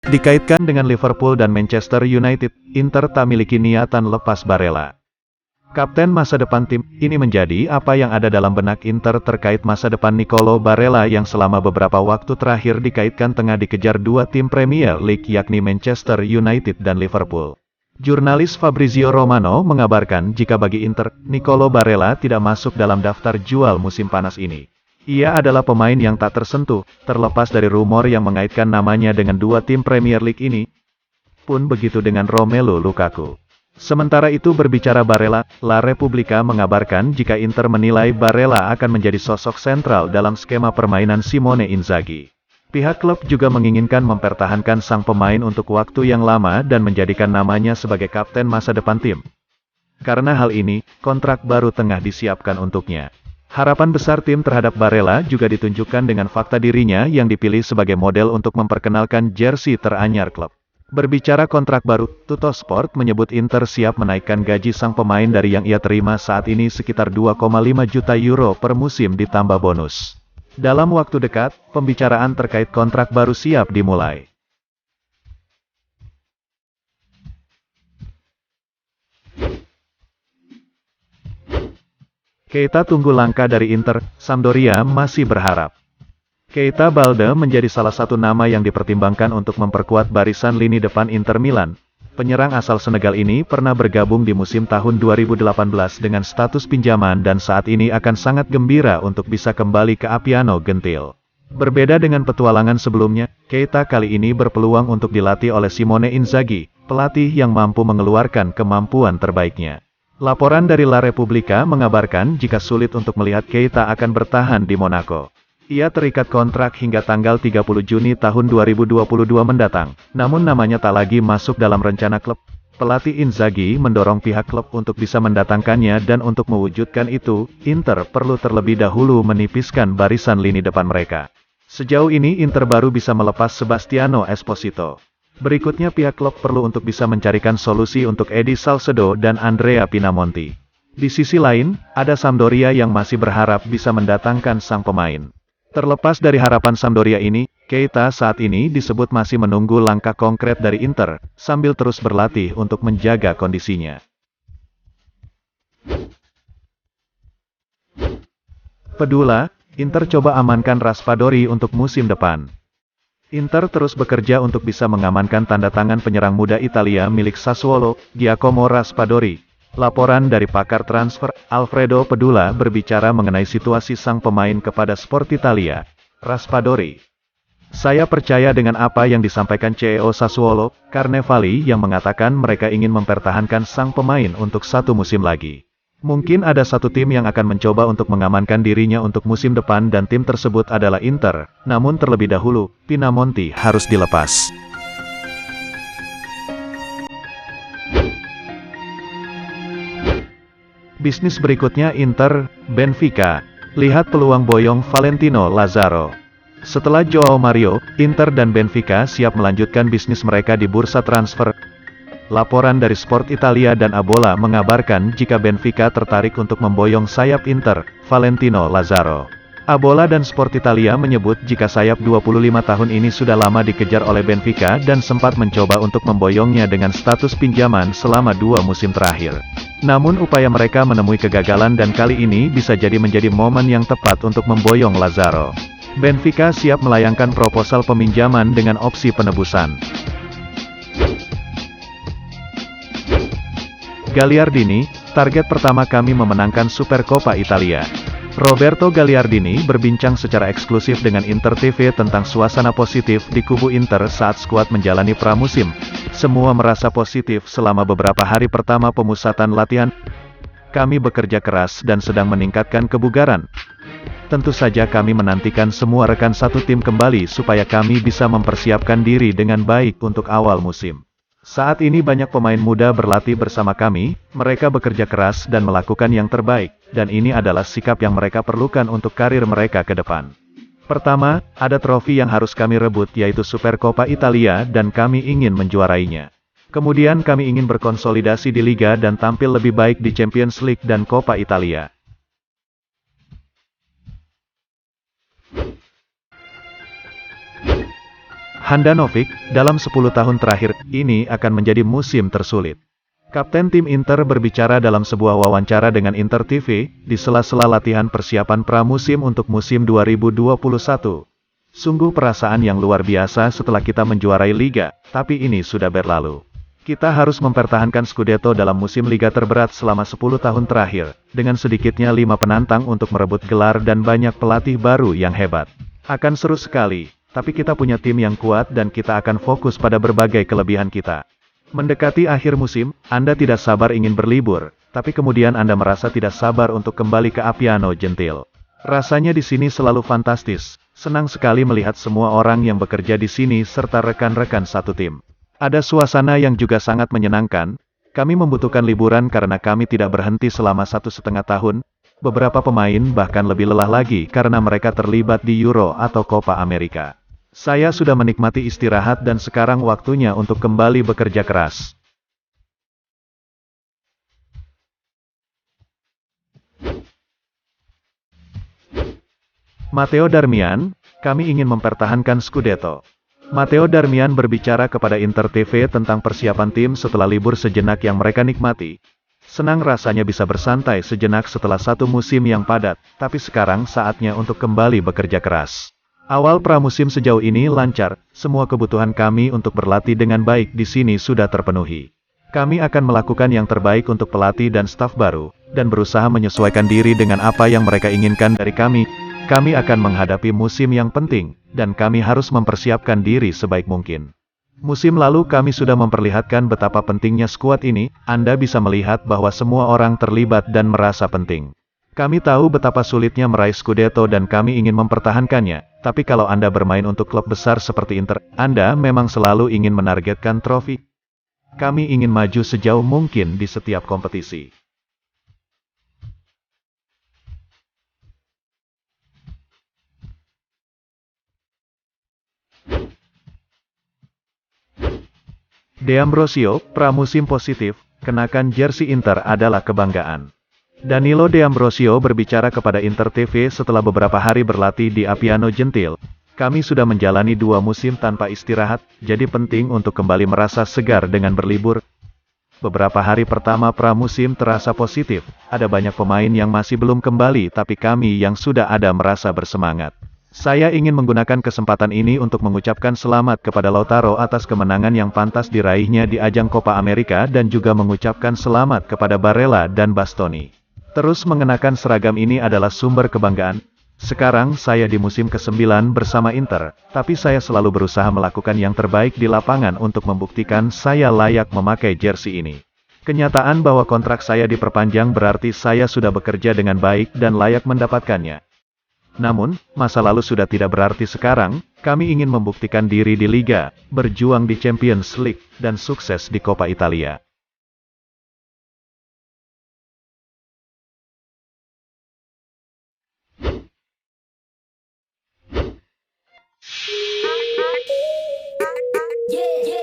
Dikaitkan dengan Liverpool dan Manchester United, Inter tak miliki niatan lepas Barella. Kapten masa depan tim ini menjadi apa yang ada dalam benak Inter terkait masa depan Nicolo Barella yang selama beberapa waktu terakhir dikaitkan tengah dikejar dua tim Premier League yakni Manchester United dan Liverpool. Jurnalis Fabrizio Romano mengabarkan jika bagi Inter, Nicolo Barella tidak masuk dalam daftar jual musim panas ini. Ia adalah pemain yang tak tersentuh, terlepas dari rumor yang mengaitkan namanya dengan dua tim Premier League ini. Pun begitu dengan Romelu Lukaku. Sementara itu berbicara Barella, La Repubblica mengabarkan jika Inter menilai Barella akan menjadi sosok sentral dalam skema permainan Simone Inzaghi. Pihak klub juga menginginkan mempertahankan sang pemain untuk waktu yang lama dan menjadikan namanya sebagai kapten masa depan tim. Karena hal ini, kontrak baru tengah disiapkan untuknya. Harapan besar tim terhadap Barella juga ditunjukkan dengan fakta dirinya yang dipilih sebagai model untuk memperkenalkan jersey teranyar klub. Berbicara kontrak baru, Tuttosport menyebut Inter siap menaikkan gaji sang pemain dari yang ia terima saat ini sekitar 2,5 juta euro per musim ditambah bonus. Dalam waktu dekat, pembicaraan terkait kontrak baru siap dimulai. Keita tunggu langkah dari Inter, Sampdoria masih berharap. Keita Balde menjadi salah satu nama yang dipertimbangkan untuk memperkuat barisan lini depan Inter Milan. Penyerang asal Senegal ini pernah bergabung di musim tahun 2018 dengan status pinjaman dan saat ini akan sangat gembira untuk bisa kembali ke Appiano Gentil. Berbeda dengan petualangan sebelumnya, Keita kali ini berpeluang untuk dilatih oleh Simone Inzaghi, pelatih yang mampu mengeluarkan kemampuan terbaiknya. Laporan dari La Repubblica mengabarkan jika sulit untuk melihat Keita akan bertahan di Monaco. Ia terikat kontrak hingga tanggal 30 Juni tahun 2022 mendatang, namun namanya tak lagi masuk dalam rencana klub. Pelatih Inzaghi mendorong pihak klub untuk bisa mendatangkannya dan untuk mewujudkan itu, Inter perlu terlebih dahulu menipiskan barisan lini depan mereka. Sejauh ini Inter baru bisa melepas Sebastiano Esposito. Berikutnya pihak klub perlu untuk bisa mencarikan solusi untuk Eddie Salcedo dan Andrea Pinamonti. Di sisi lain, ada Sampdoria yang masih berharap bisa mendatangkan sang pemain. Terlepas dari harapan Sampdoria ini, Keita saat ini disebut masih menunggu langkah konkret dari Inter, sambil terus berlatih untuk menjaga kondisinya. Pedula, Inter coba amankan Raspadori untuk musim depan. Inter terus bekerja untuk bisa mengamankan tanda tangan penyerang muda Italia milik Sassuolo, Giacomo Raspadori. Laporan dari pakar transfer, Alfredo Pedula berbicara mengenai situasi sang pemain kepada Sport Italia. Raspadori. Saya percaya dengan apa yang disampaikan CEO Sassuolo, Carnevali yang mengatakan mereka ingin mempertahankan sang pemain untuk satu musim lagi. Mungkin ada satu tim yang akan mencoba untuk mengamankan dirinya untuk musim depan dan tim tersebut adalah Inter, namun terlebih dahulu, Pinamonti harus dilepas. Bisnis berikutnya Inter, Benfica. Lihat peluang boyong Valentino Lazaro. Setelah Joao Mario, Inter dan Benfica siap melanjutkan bisnis mereka di bursa transfer. Laporan dari Sport Italia dan Abola mengabarkan jika Benfica tertarik untuk memboyong sayap Inter, Valentino Lazaro. Abola dan Sport Italia menyebut jika sayap 25 tahun ini sudah lama dikejar oleh Benfica dan sempat mencoba untuk memboyongnya dengan status pinjaman selama 2 musim terakhir. Namun upaya mereka menemui kegagalan dan kali ini bisa jadi menjadi momen yang tepat untuk memboyong Lazaro. Benfica siap melayangkan proposal peminjaman dengan opsi penebusan. Gagliardini, target pertama kami memenangkan Supercoppa Italia. Roberto Gagliardini berbincang secara eksklusif dengan Inter TV tentang suasana positif di kubu Inter saat skuad menjalani pramusim. Semua merasa positif selama beberapa hari pertama pemusatan latihan. Kami bekerja keras dan sedang meningkatkan kebugaran. Tentu saja kami menantikan semua rekan satu tim kembali supaya kami bisa mempersiapkan diri dengan baik untuk awal musim. Saat ini banyak pemain muda berlatih bersama kami, mereka bekerja keras dan melakukan yang terbaik, dan ini adalah sikap yang mereka perlukan untuk karir mereka ke depan. Pertama, ada trofi yang harus kami rebut yaitu Supercoppa Italia dan kami ingin menjuarainya. Kemudian kami ingin berkonsolidasi di Liga dan tampil lebih baik di Champions League dan Coppa Italia. Handanovic, dalam 10 tahun terakhir, ini akan menjadi musim tersulit. Kapten tim Inter berbicara dalam sebuah wawancara dengan Inter TV, di sela-sela latihan persiapan pramusim untuk musim 2021. Sungguh perasaan yang luar biasa setelah kita menjuarai Liga, tapi ini sudah berlalu. Kita harus mempertahankan Scudetto dalam musim Liga terberat selama 10 tahun terakhir, dengan sedikitnya 5 penantang untuk merebut gelar dan banyak pelatih baru yang hebat. Akan seru sekali, tapi kita punya tim yang kuat dan kita akan fokus pada berbagai kelebihan kita. Mendekati akhir musim, Anda tidak sabar ingin berlibur, tapi kemudian Anda merasa tidak sabar untuk kembali ke Appiano Gentil. Rasanya di sini selalu fantastis, senang sekali melihat semua orang yang bekerja di sini serta rekan-rekan satu tim. Ada suasana yang juga sangat menyenangkan. Kami membutuhkan liburan karena kami tidak berhenti selama 1,5 tahun. Beberapa pemain bahkan lebih lelah lagi karena mereka terlibat di Euro atau Copa America. Saya sudah menikmati istirahat dan sekarang waktunya untuk kembali bekerja keras. Matteo Darmian, kami ingin mempertahankan Scudetto. Matteo Darmian berbicara kepada Inter TV tentang persiapan tim setelah libur sejenak yang mereka nikmati. Senang rasanya bisa bersantai sejenak setelah satu musim yang padat, tapi sekarang saatnya untuk kembali bekerja keras. Awal pramusim sejauh ini lancar, semua kebutuhan kami untuk berlatih dengan baik di sini sudah terpenuhi. Kami akan melakukan yang terbaik untuk pelatih dan staf baru, dan berusaha menyesuaikan diri dengan apa yang mereka inginkan dari kami. Kami akan menghadapi musim yang penting, dan kami harus mempersiapkan diri sebaik mungkin. Musim lalu kami sudah memperlihatkan betapa pentingnya skuad ini, Anda bisa melihat bahwa semua orang terlibat dan merasa penting. Kami tahu betapa sulitnya meraih Scudetto dan kami ingin mempertahankannya, tapi kalau Anda bermain untuk klub besar seperti Inter, Anda memang selalu ingin menargetkan trofi. Kami ingin maju sejauh mungkin di setiap kompetisi. D'Ambrosio, pramusim positif, kenakan jersey Inter adalah kebanggaan. Danilo D'Ambrosio berbicara kepada Inter TV setelah beberapa hari berlatih di Appiano Gentil. Kami sudah menjalani 2 musim tanpa istirahat, jadi penting untuk kembali merasa segar dengan berlibur. Beberapa hari pertama pramusim terasa positif, ada banyak pemain yang masih belum kembali tapi kami yang sudah ada merasa bersemangat. Saya ingin menggunakan kesempatan ini untuk mengucapkan selamat kepada Lautaro atas kemenangan yang pantas diraihnya di ajang Copa America dan juga mengucapkan selamat kepada Barella dan Bastoni. Terus mengenakan seragam ini adalah sumber kebanggaan. Sekarang saya di musim ke-9 bersama Inter, tapi saya selalu berusaha melakukan yang terbaik di lapangan untuk membuktikan saya layak memakai jersey ini. Kenyataan bahwa kontrak saya diperpanjang berarti saya sudah bekerja dengan baik dan layak mendapatkannya. Namun, masa lalu sudah tidak berarti sekarang, kami ingin membuktikan diri di Liga, berjuang di Champions League, dan sukses di Coppa Italia. Yeah, yeah.